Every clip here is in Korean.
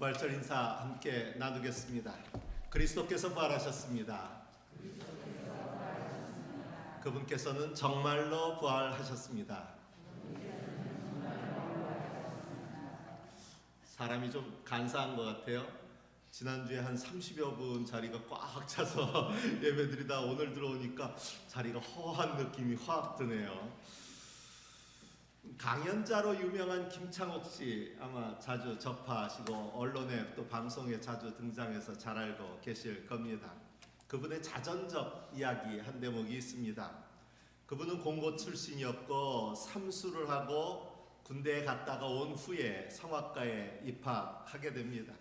부활절 인사 함께 나누겠습니다. 그리스도께서 부활하셨습니다. 그분께서는 정말로 부활하셨습니다. 사람이 좀 간사한 것 같아요. 지난주에 한 30여 분 자리가 꽉 차서 예배드리다 오늘 들어오니까 자리가 허한 느낌이 확 드네요. 강연자로 유명한 김창옥 씨 아마 자주 접하시고 언론에 또 방송에 자주 등장해서 잘 알고 계실 겁니다. 그분의 자전적 이야기 한 대목이 있습니다. 그분은 공고 출신이었고 삼수를 하고 군대에 갔다가 온 후에 성악과에 입학하게 됩니다.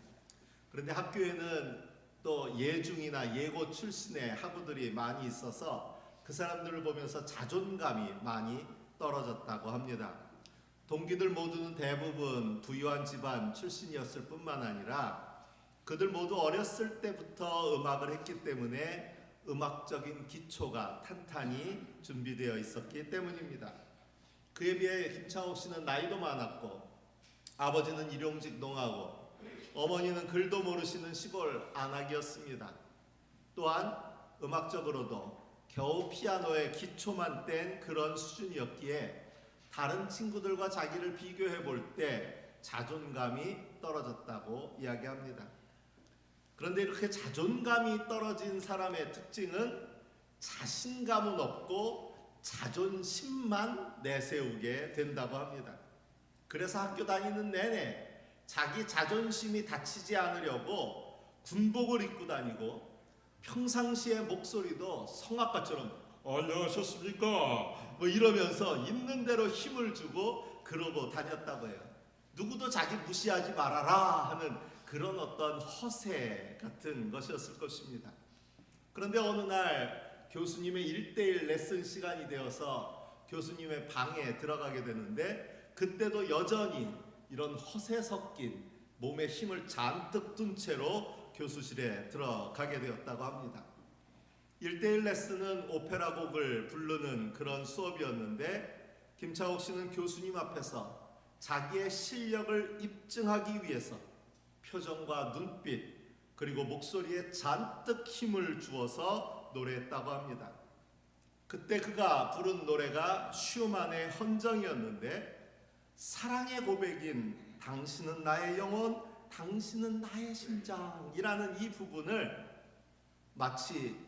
그런데 학교에는 또 예중이나 예고 출신의 학우들이 많이 있어서 그 사람들을 보면서 자존감이 많이 떨어졌다고 합니다. 동기들 모두는 대부분 부유한 집안 출신이었을 뿐만 아니라 그들 모두 어렸을 때부터 음악을 했기 때문에 음악적인 기초가 탄탄히 준비되어 있었기 때문입니다. 그에 비해 김창옥 씨는 나이도 많았고 아버지는 일용직 농하고 어머니는 글도 모르시는 시골 안악이었습니다. 또한 음악적으로도 겨우 피아노의 기초만 뗀 그런 수준이었기에 다른 친구들과 자기를 비교해 볼 때 자존감이 떨어졌다고 이야기합니다. 그런데 이렇게 자존감이 떨어진 사람의 특징은 자신감은 없고 자존심만 내세우게 된다고 합니다. 그래서 학교 다니는 내내 자기 자존심이 다치지 않으려고 군복을 입고 다니고 평상시의 목소리도 성악가처럼 안녕하셨습니까? 뭐 이러면서 있는 대로 힘을 주고 그러고 다녔다고 해요. 누구도 자기 무시하지 말아라 하는 그런 어떤 허세 같은 것이었을 것입니다. 그런데 어느 날 교수님의 1:1 레슨 시간이 되어서 교수님의 방에 들어가게 되는데 그때도 여전히 이런 허세 섞인 몸에 힘을 잔뜩 둔 채로 교수실에 들어가게 되었다고 합니다. 1:1 레슨은 오페라 곡을 부르는 그런 수업이었는데 김창옥 씨는 교수님 앞에서 자기의 실력을 입증하기 위해서 표정과 눈빛 그리고 목소리에 잔뜩 힘을 주어서 노래했다고 합니다. 그때 그가 부른 노래가 슈만의 헌정이었는데 사랑의 고백인 당신은 나의 영혼 당신은 나의 심장이라는 이 부분을 마치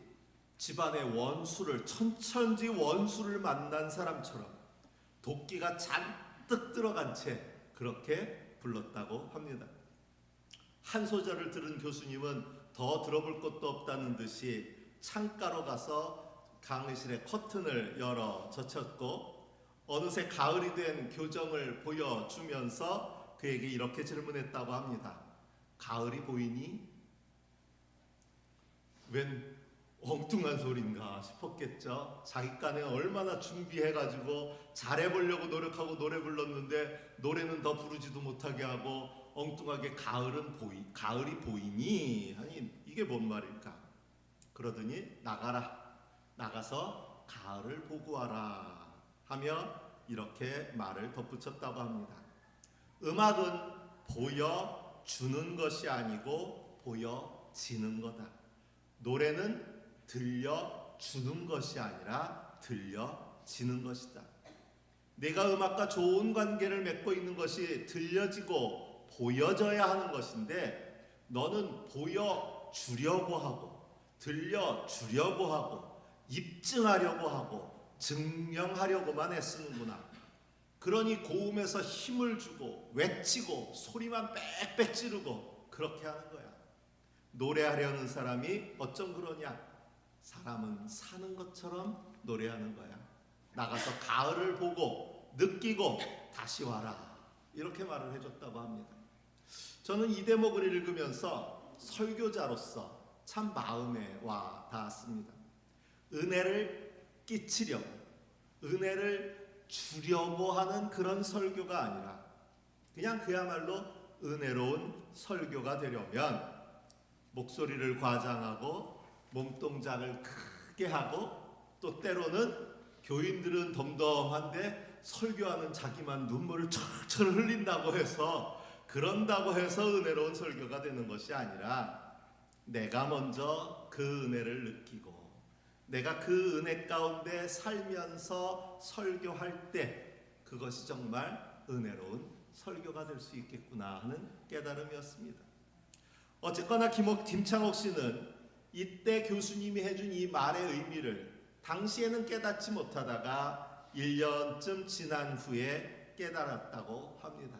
집안의 원수를 천천지 원수를 만난 사람처럼 도끼가 잔뜩 들어간 채 그렇게 불렀다고 합니다. 한 소절을 들은 교수님은 더 들어볼 것도 없다는 듯이 창가로 가서 강의실의 커튼을 열어 젖혔고 어느새 가을이 된 교정을 보여주면서 그에게 이렇게 질문했다고 합니다. 가을이 보이니? 웬 엉뚱한 소린가 싶었겠죠. 자기간에 얼마나 준비해가지고 잘해보려고 노력하고 노래 불렀는데 노래는 더 부르지도 못하게 하고 엉뚱하게 가을이 보이니? 아니 이게 뭔 말일까? 그러더니 나가서 가을을 보고 와라 하며 이렇게 말을 덧붙였다고 합니다. 음악은 보여주는 것이 아니고 보여지는 거다. 노래는 들려주는 것이 아니라 들려지는 것이다. 내가 음악과 좋은 관계를 맺고 있는 것이 들려지고 보여져야 하는 것인데 너는 보여주려고 하고 들려주려고 하고 입증하려고 하고 증명하려고만 애쓰는구나. 그러니 고음에서 힘을 주고 외치고 소리만 빽빽 지르고 그렇게 하는 거야. 노래하려는 사람이 어쩜 그러냐? 사람은 사는 것처럼 노래하는 거야. 나가서 가을을 보고 느끼고 다시 와라. 이렇게 말을 해줬다고 합니다. 저는 이 대목을 읽으면서 설교자로서 참 마음에 와 닿았습니다. 은혜를 끼치려고 은혜를 주려고 하는 그런 설교가 아니라 그냥 그야말로 은혜로운 설교가 되려면 목소리를 과장하고 몸동작을 크게 하고 또 때로는 교인들은 덤덤한데 설교하는 자기만 눈물을 철철 흘린다고 해서 그런다고 해서 은혜로운 설교가 되는 것이 아니라 내가 먼저 그 은혜를 느끼고 내가 그 은혜 가운데 살면서 설교할 때 그것이 정말 은혜로운 설교가 될 수 있겠구나 하는 깨달음이었습니다. 어쨌거나 김창옥 씨는 이때 교수님이 해준 이 말의 의미를 당시에는 깨닫지 못하다가 1년쯤 지난 후에 깨달았다고 합니다.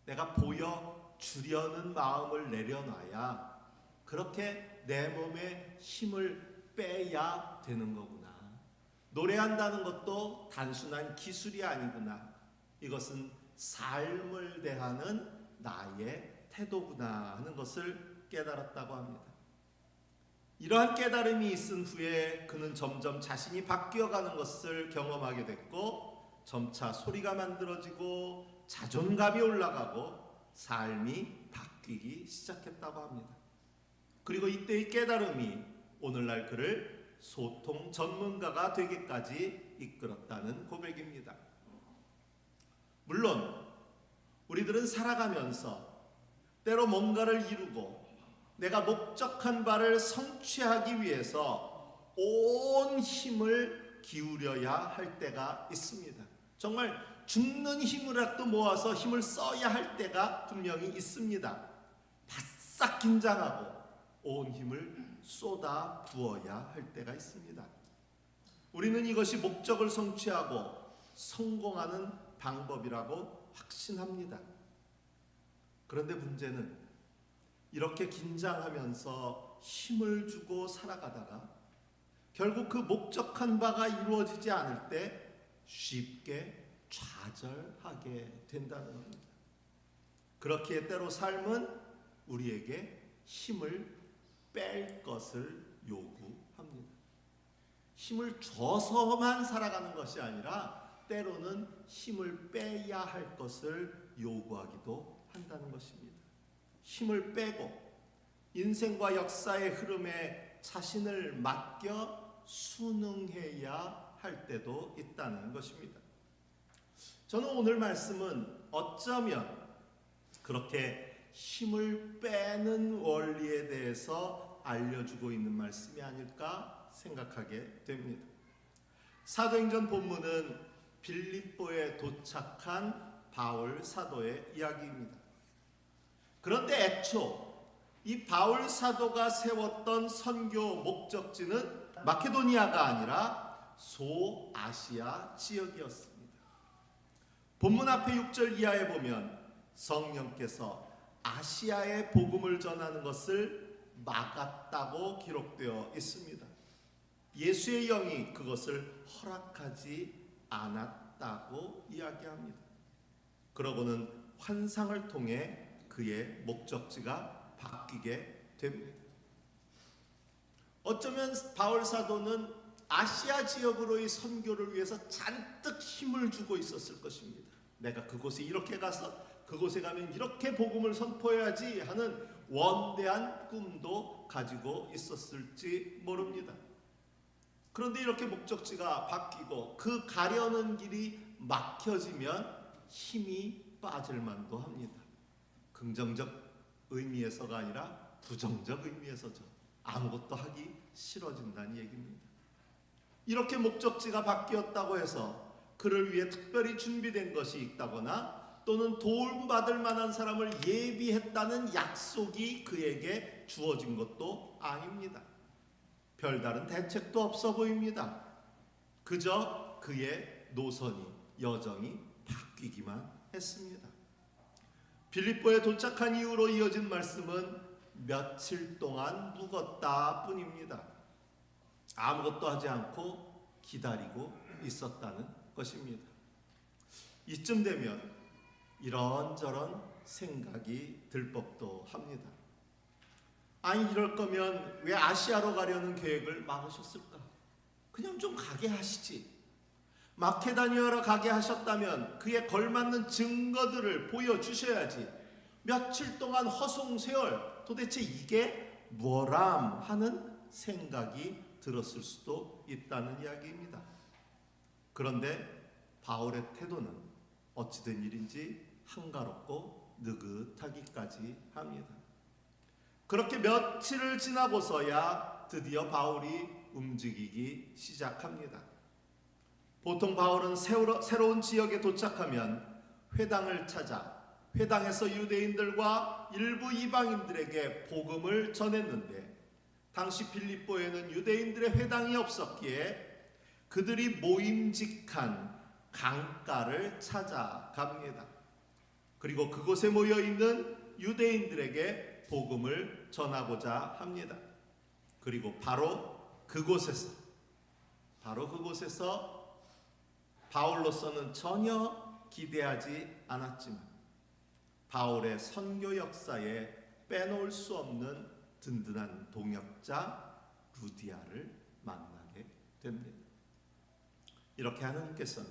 내가 보여주려는 마음을 내려놔야 그렇게 내 몸에 힘을 빼야 되는 거구나. 노래한다는 것도 단순한 기술이 아니구나. 이것은 삶을 대하는 나의 태도구나 하는 것을 깨달았다고 합니다. 이러한 깨달음이 있은 후에 그는 점점 자신이 바뀌어가는 것을 경험하게 됐고 점차 소리가 만들어지고 자존감이 올라가고 삶이 바뀌기 시작했다고 합니다. 그리고 이때의 깨달음이 오늘날 그를 소통 전문가가 되기까지 이끌었다는 고백입니다. 물론 우리들은 살아가면서 때로 뭔가를 이루고 내가 목적한 바를 성취하기 위해서 온 힘을 기울여야 할 때가 있습니다. 정말 죽는 힘이라도 모아서 힘을 써야 할 때가 분명히 있습니다. 바싹 긴장하고 온 힘을 쏟아 부어야 할 때가 있습니다. 우리는 이것이 목적을 성취하고 성공하는 방법이라고 확신합니다. 그런데 문제는 이렇게 긴장하면서 힘을 주고 살아가다가 결국 그 목적한 바가 이루어지지 않을 때 쉽게 좌절하게 된다는 겁니다. 그렇기에 때로 삶은 우리에게 힘을 뺄 것을 요구합니다. 힘을 줘서만 살아가는 것이 아니라 때로는 힘을 빼야 할 것을 요구하기도 한다는 것입니다. 힘을 빼고 인생과 역사의 흐름에 자신을 맡겨 순응해야 할 때도 있다는 것입니다. 저는 오늘 말씀은 어쩌면 그렇게 힘을 빼는 원리에 대해서 알려주고 있는 말씀이 아닐까 생각하게 됩니다. 사도행전 본문은 빌립보에 도착한 바울 사도의 이야기입니다. 그런데 애초 이 바울 사도가 세웠던 선교 목적지는 마케도니아가 아니라 소아시아 지역이었습니다. 본문 앞에 6절 이하에 보면 성령께서 아시아에 복음을 전하는 것을 막았다고 기록되어 있습니다. 예수의 영이 그것을 허락하지 않았다고 이야기합니다. 그러고는 환상을 통해 그의 목적지가 바뀌게 됩니다. 어쩌면 바울 사도는 아시아 지역으로의 선교를 위해서 잔뜩 힘을 주고 있었을 것입니다. 내가 그곳에 이렇게 가서 그곳에 가면 이렇게 복음을 선포해야지 하는 원대한 꿈도 가지고 있었을지 모릅니다. 그런데 이렇게 목적지가 바뀌고 그 가려는 길이 막혀지면 힘이 빠질 만도 합니다. 긍정적 의미에서가 아니라 부정적 의미에서죠. 아무것도 하기 싫어진다는 얘기입니다. 이렇게 목적지가 바뀌었다고 해서 그를 위해 특별히 준비된 것이 있다거나 또는 도움받을 만한 사람을 예비했다는 약속이 그에게 주어진 것도 아닙니다. 별다른 대책도 없어 보입니다. 그저 그의 노선이 여정이 바뀌기만 했습니다. 빌립보에 도착한 이후로 이어진 말씀은 며칠 동안 묵었다 뿐입니다. 아무것도 하지 않고 기다리고 있었다는 것입니다. 이쯤 되면 이런저런 생각이 들 법도 합니다. 아니 이럴 거면 왜 아시아로 가려는 계획을 막으셨을까? 그냥 좀 가게 하시지. 마케도니아로 가게 하셨다면 그에 걸맞는 증거들을 보여주셔야지. 며칠 동안 허송세월 도대체 이게 뭐람 하는 생각이 들었을 수도 있다는 이야기입니다. 그런데 바울의 태도는 어찌된 일인지 한가롭고 느긋하기까지 합니다. 그렇게 며칠을 지나고서야 드디어 바울이 움직이기 시작합니다. 보통 바울은 새로운 지역에 도착하면 회당을 찾아 회당에서 유대인들과 일부 이방인들에게 복음을 전했는데, 당시 빌립보에는 유대인들의 회당이 없었기에 그들이 모임직한 강가를 찾아갑니다. 그리고 그곳에 모여있는 유대인들에게 복음을 전하고자 합니다. 그리고 바로 그곳에서 바울로서는 전혀 기대하지 않았지만 바울의 선교 역사에 빼놓을 수 없는 든든한 동역자 루디아를 만나게 됩니다. 이렇게 하나님께서는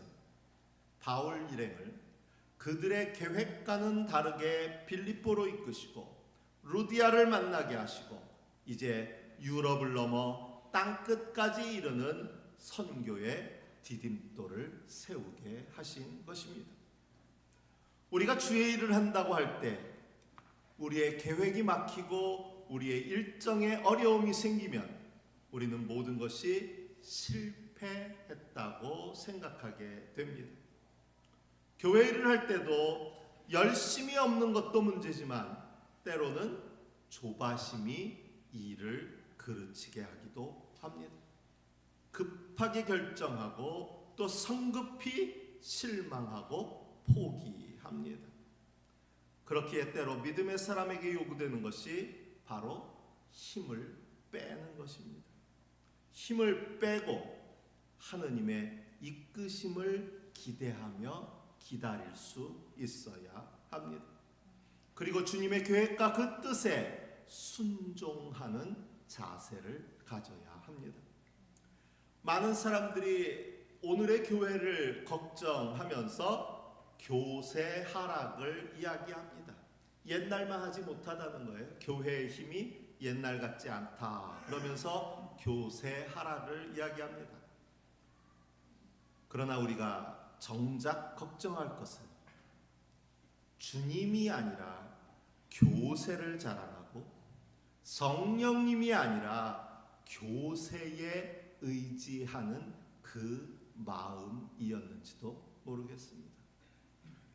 바울 일행을 그들의 계획과는 다르게 빌립보로 이끄시고 루디아를 만나게 하시고 이제 유럽을 넘어 땅끝까지 이르는 선교의 디딤돌을 세우게 하신 것입니다. 우리가 주의 일을 한다고 할 때 우리의 계획이 막히고 우리의 일정에 어려움이 생기면 우리는 모든 것이 실패했다고 생각하게 됩니다. 교회 일을 할 때도 열심이 없는 것도 문제지만 때로는 조바심이 일을 그르치게 하기도 합니다. 급하게 결정하고 또 성급히 실망하고 포기합니다. 그렇기에 때로 믿음의 사람에게 요구되는 것이 바로 힘을 빼는 것입니다. 힘을 빼고 하느님의 이끄심을 기대하며 기다릴 수 있어야 합니다. 그리고 주님의 계획과 그 뜻에 순종하는 자세를 가져야 합니다. 많은 사람들이 오늘의 교회를 걱정하면서 교세 하락을 이야기합니다. 옛날만 하지 못하다는 거예요. 교회의 힘이 옛날 같지 않다 그러면서 교세 하락을 이야기합니다. 그러나 우리가 정작 걱정할 것은 주님이 아니라 교세를 자랑하고 성령님이 아니라 교세에 의지하는 그 마음이었는지도 모르겠습니다.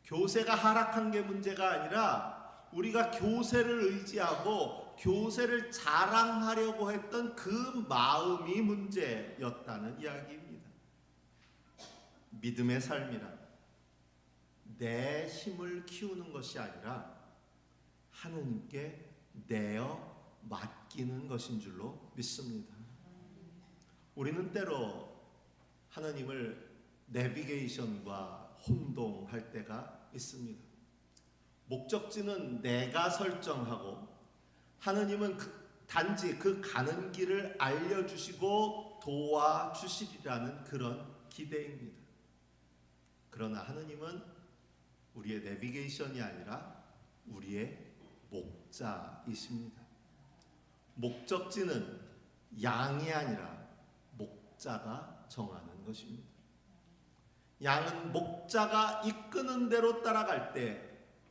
교세가 하락한 게 문제가 아니라 우리가 교세를 의지하고 교세를 자랑하려고 했던 그 마음이 문제였다는 이야기입니다. 믿음의 삶이란 내 힘을 키우는 것이 아니라 하느님께 내어 맡기는 것인 줄로 믿습니다. 우리는 때로 하나님을 내비게이션과 혼동할 때가 있습니다. 목적지는 내가 설정하고 하나님은 단지 그 가는 길을 알려주시고 도와주시리라는 그런 기대입니다. 그러나 하나님은 우리의 내비게이션이 아니라 우리의 목자이십니다. 목적지는 양이 아니라 목자가 정하는 것입니다. 양은 목자가 이끄는 대로 따라갈 때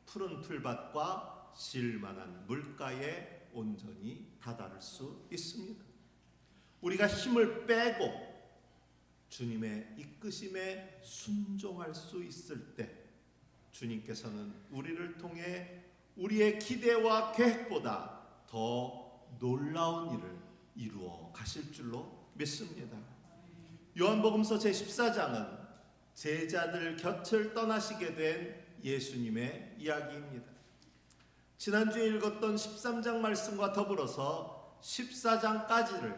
푸른 풀밭과 실만한 물가에 온전히 다다를 수 있습니다. 우리가 힘을 빼고 주님의 이끄심에 순종할 수 있을 때 주님께서는 우리를 통해 우리의 기대와 계획보다 더 놀라운 일을 이루어 가실 줄로 믿습니다. 요한복음서 제14장은 제자들 곁을 떠나시게 된 예수님의 이야기입니다. 지난주에 읽었던 13장 말씀과 더불어서 14장까지를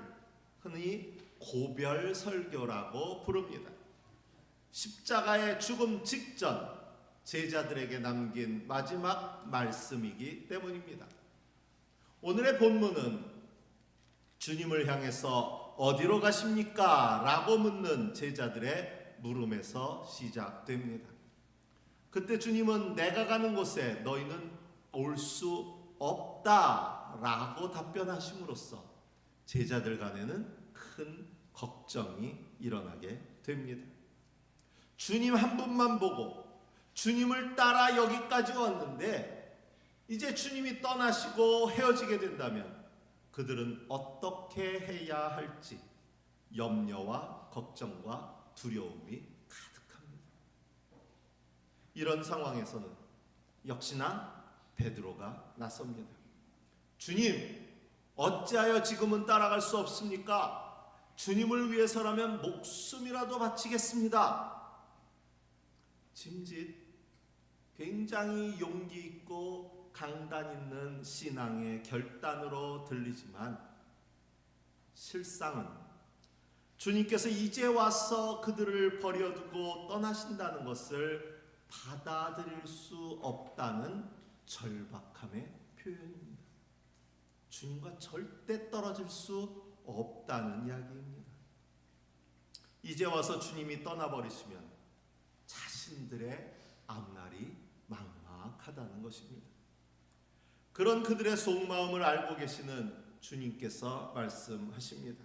흔히 고별 설교라고 부릅니다. 십자가의 죽음 직전 제자들에게 남긴 마지막 말씀이기 때문입니다. 오늘의 본문은 주님을 향해서 어디로 가십니까? 라고 묻는 제자들의 물음에서 시작됩니다. 그때 주님은 내가 가는 곳에 너희는 올 수 없다 라고 답변하심으로써 제자들 간에는 큰 걱정이 일어나게 됩니다. 주님 한 분만 보고 주님을 따라 여기까지 왔는데 이제 주님이 떠나시고 헤어지게 된다면 그들은 어떻게 해야 할지 염려와 걱정과 두려움이 가득합니다. 이런 상황에서는 역시나 베드로가 나섭니다. 주님, 어찌하여 지금은 따라갈 수 없습니까? 주님을 위해서라면 목숨이라도 바치겠습니다. 짐짓 굉장히 용기 있고 강단 있는 신앙의 결단으로 들리지만 실상은 주님께서 이제 와서 그들을 버려두고 떠나신다는 것을 받아들일 수 없다는 절박함의 표현입니다. 주님과 절대 떨어질 수 없다는 이야기입니다. 이제 와서 주님이 떠나버리시면 자신들의 앞날이 막막하다는 것입니다. 그런 그들의 속마음을 알고 계시는 주님께서 말씀하십니다.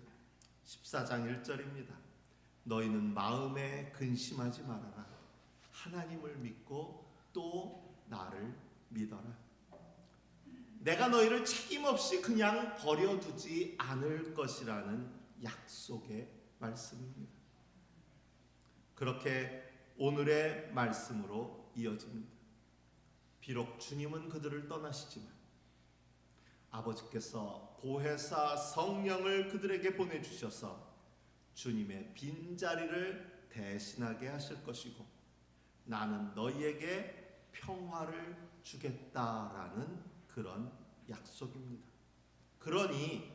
14장 1절입니다. 너희는 마음에 근심하지 말아라. 하나님을 믿고 또 나를 믿어라. 내가 너희를 책임없이 그냥 버려두지 않을 것이라는 약속의 말씀입니다. 그렇게 오늘의 말씀으로 이어집니다. 비록 주님은 그들을 떠나시지만 아버지께서 보혜사 성령을 그들에게 보내주셔서 주님의 빈자리를 대신하게 하실 것이고 나는 너희에게 평화를 주겠다라는 그런 약속입니다. 그러니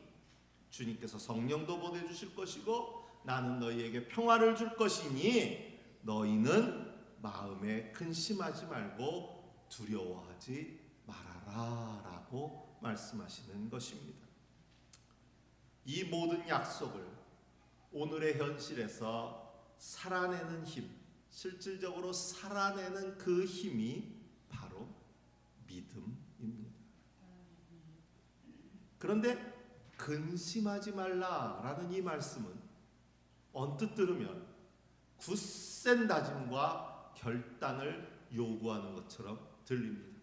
주님께서 성령도 보내주실 것이고 나는 너희에게 평화를 줄 것이니 너희는 마음에 근심하지 말고 두려워하지 말아라 라고 말씀하시는 것입니다. 이 모든 약속을 오늘의 현실에서 살아내는 힘, 실질적으로 살아내는 그 힘이 바로 믿음입니다. 그런데 근심하지 말라라는 이 말씀은 언뜻 들으면 굳센 다짐과 결단을 요구하는 것처럼 들립니다.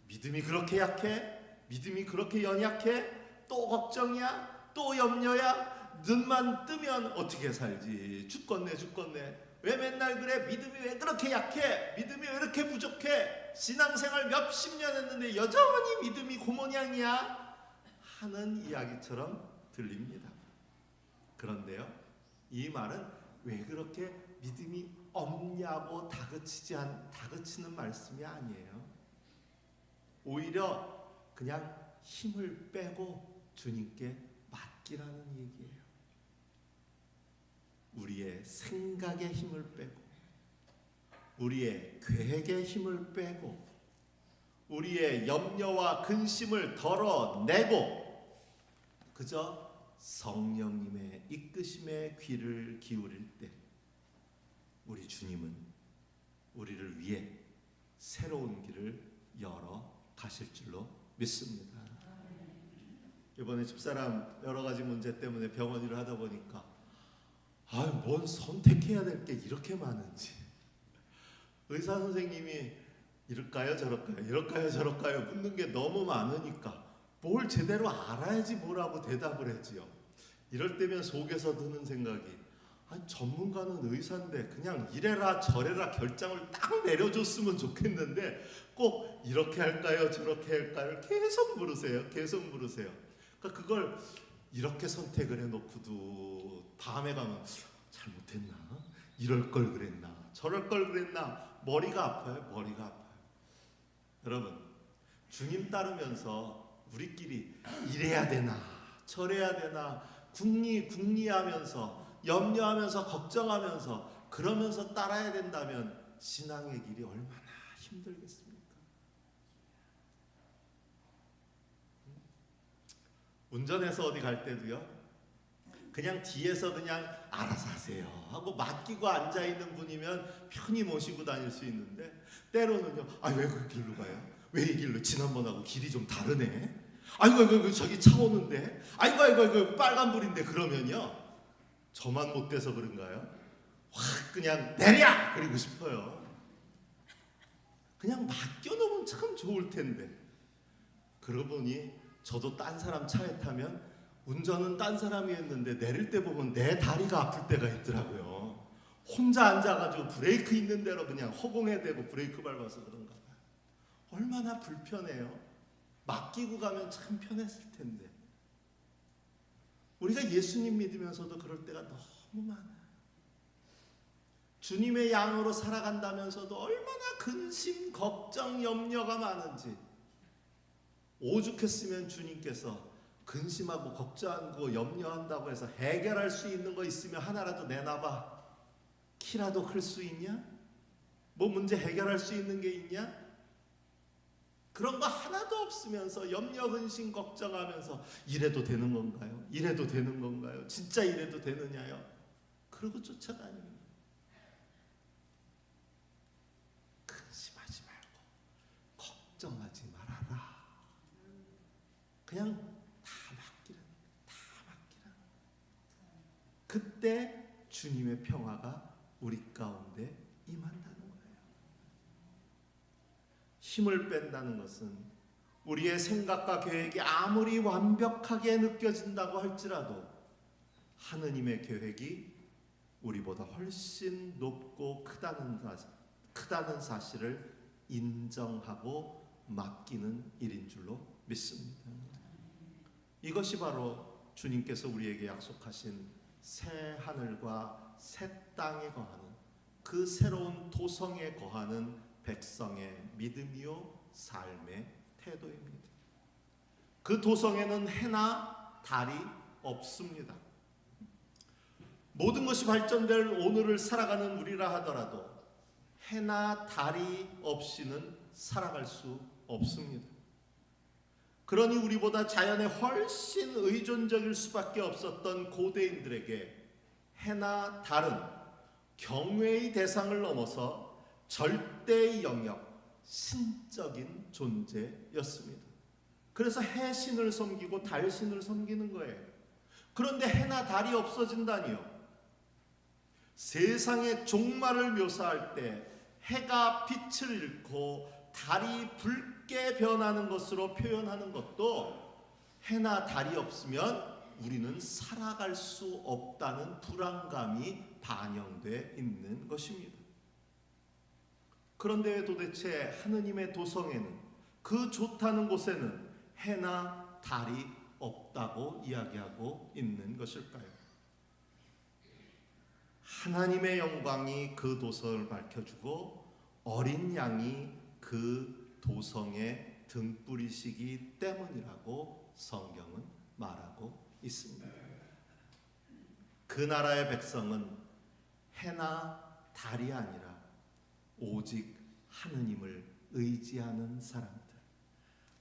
믿음이 그렇게 약해? 믿음이 그렇게 연약해? 또 걱정이야? 또 염려야? 눈만 뜨면 어떻게 살지? 죽겠네. 왜 맨날 그래? 믿음이 왜 그렇게 약해? 믿음이 왜 이렇게 부족해? 신앙생활 몇십 년 했는데 여전히 믿음이 고모냥이야? 하는 이야기처럼 들립니다. 그런데요, 이 말은 왜 그렇게 믿음이 없냐고 다그치는 말씀이 아니에요. 오히려 그냥 힘을 빼고 주님께 맡기라는 얘기예요. 우리의 생각에 힘을 빼고 우리의 계획에 힘을 빼고 우리의 염려와 근심을 덜어내고 그저 성령님의 이끄심에 귀를 기울일 때 우리 주님은 우리를 위해 새로운 길을 열어 가실 줄로 믿습니다. 이번에 집사람 여러 가지 문제 때문에 병원 일을 하다 보니까 뭔 선택해야 될 게 이렇게 많은지 의사 선생님이 이럴까요 저럴까요 묻는 게 너무 많으니까 뭘 제대로 알아야지 뭐라고 대답을 했지요. 이럴 때면 속에서 드는 생각이 전문가는 의사인데 그냥 이래라 저래라 결정을 딱 내려줬으면 좋겠는데 꼭 이렇게 할까요 저렇게 할까요 계속 물으세요. 그러니까 그걸 이렇게 선택을 해놓고도 다음에 가면 잘못했나? 이럴 걸 그랬나? 저럴 걸 그랬나? 머리가 아파요. 여러분, 주님 따르면서 우리끼리 이래야 되나 저래야 되나 궁리하면서 염려하면서 걱정하면서 그러면서 따라야 된다면 신앙의 길이 얼마나 힘들겠습니까? 운전해서 어디 갈 때도요, 그냥 뒤에서 그냥 알아서 하세요 하고 맡기고 앉아있는 분이면 편히 모시고 다닐 수 있는데 때로는요, 왜 그 길로 가요? 왜 이 길로? 지난번하고 길이 좀 다르네. 아이고 저기 차 오는데. 아이고 빨간불인데. 그러면요, 저만 못 돼서 그런가요? 확 그냥 내려! 그리고 싶어요. 그냥 맡겨놓으면 참 좋을 텐데. 그러고 보니 저도 딴 사람 차에 타면 운전은 딴 사람이 했는데 내릴 때 보면 내 다리가 아플 때가 있더라고요. 혼자 앉아가지고 브레이크 있는 대로 그냥 허공에 대고 브레이크 밟아서 그런가 봐요. 얼마나 불편해요. 맡기고 가면 참 편했을 텐데. 우리가 예수님 믿으면서도 그럴 때가 너무 많아요. 주님의 양으로 살아간다면서도 얼마나 근심, 걱정, 염려가 많은지. 오죽했으면 주님께서 근심하고 걱정하고 염려한다고 해서 해결할 수 있는 거 있으면 하나라도 내놔봐. 키라도 클 수 있냐? 뭐 문제 해결할 수 있는 게 있냐? 그런 거 하나도 없으면서 염려, 근심, 걱정하면서 이래도 되는 건가요? 이래도 되는 건가요? 진짜 이래도 되느냐요? 그러고 쫓아다니는 거예요. 근심하지 말고 걱정하지 말아라. 그냥 다 맡기라. 그때 주님의 평화가 우리 가운데 임한다는 거예요. 힘을 뺀다는 것은 우리의 생각과 계획이 아무리 완벽하게 느껴진다고 할지라도 하느님의 계획이 우리보다 훨씬 높고 크다는 사실을 인정하고 맡기는 일인 줄로 믿습니다. 이것이 바로 주님께서 우리에게 약속하신 새 하늘과 새 땅에 거하는 그 새로운 도성에 거하는 백성의 믿음이요 삶의 태도입니다. 그 도성에는 해나 달이 없습니다. 모든 것이 발전될 오늘을 살아가는 우리라 하더라도 해나 달이 없이는 살아갈 수 없습니다. 그러니 우리보다 자연에 훨씬 의존적일 수밖에 없었던 고대인들에게 해나 달은 경외의 대상을 넘어서 절대의 영역, 신적인 존재였습니다. 그래서 해신을 섬기고 달신을 섬기는 거예요. 그런데 해나 달이 없어진다니요. 세상의 종말을 묘사할 때 해가 빛을 잃고 달이 붉게 변하는 것으로 표현하는 것도 해나 달이 없으면 우리는 살아갈 수 없다는 불안감이 반영되어 있는 것입니다. 그런데 도대체 하느님의 도성에는, 그 좋다는 곳에는 해나 달이 없다고 이야기하고 있는 것일까요? 하나님의 영광이 그 도성을 밝혀주고 어린 양이 그 도성에 등불이시기 때문이라고 성경은 말하고 있습니다. 그 나라의 백성은 해나 달이 아니라 오직 하느님을 의지하는 사람들,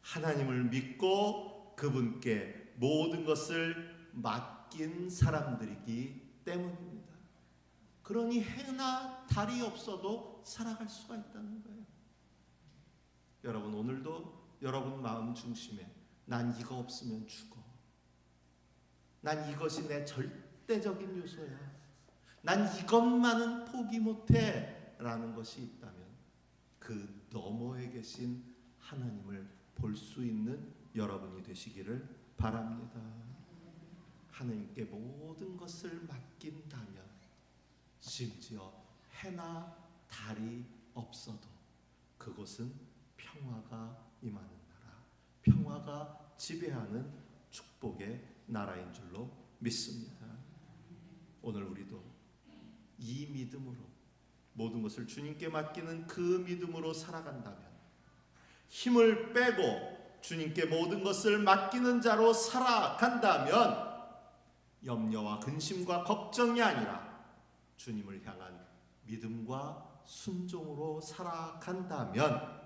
하나님을 믿고 그분께 모든 것을 맡긴 사람들이기 때문입니다. 그러니 해나 달이 없어도 살아갈 수가 있다는 거예요. 여러분, 오늘도 여러분 마음 중심에 난 이거 없으면 죽어, 난 이것이 내 절대적인 요소야, 난 이것만은 포기 못해 라는 것이 있다면 그 너머에 계신 하나님을 볼 수 있는 여러분이 되시기를 바랍니다. 하나님께 모든 것을 맡긴다면 심지어 해나 달이 없어도 그곳은 평화가 임하는 나라, 평화가 지배하는 축복의 나라인 줄로 믿습니다. 오늘 우리도 이 믿음으로 모든 것을 주님께 맡기는 그 믿음으로 살아간다면, 힘을 빼고 주님께 모든 것을 맡기는 자로 살아간다면 염려와 근심과 걱정이 아니라 주님을 향한 믿음과 순종으로 살아간다면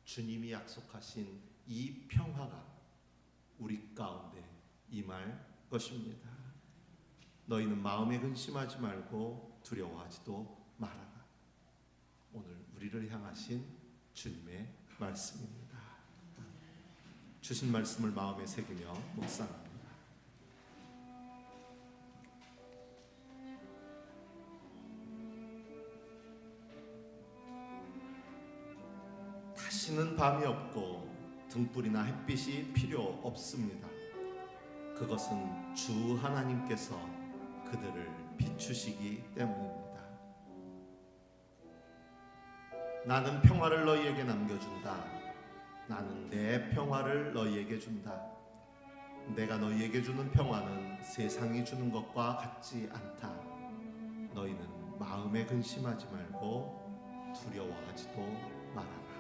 주님이 약속하신 이 평화가 우리 가운데 임할 것입니다. 너희는 마음에 근심하지 말고 두려워하지도 말아라. 오늘 우리를 향하신 주님의 말씀입니다. 주신 말씀을 마음에 새기며 묵상합니다. 다시는 밤이 없고 등불이나 햇빛이 필요 없습니다. 그것은 주 하나님께서 그들을 비추시기 때문입니다. 나는 평화를 너희에게 남겨준다. 나는 내 평화를 너희에게 준다. 내가 너희에게 주는 평화는 세상이 주는 것과 같지 않다. 너희는 마음에 근심하지 말고 두려워하지도 말아라.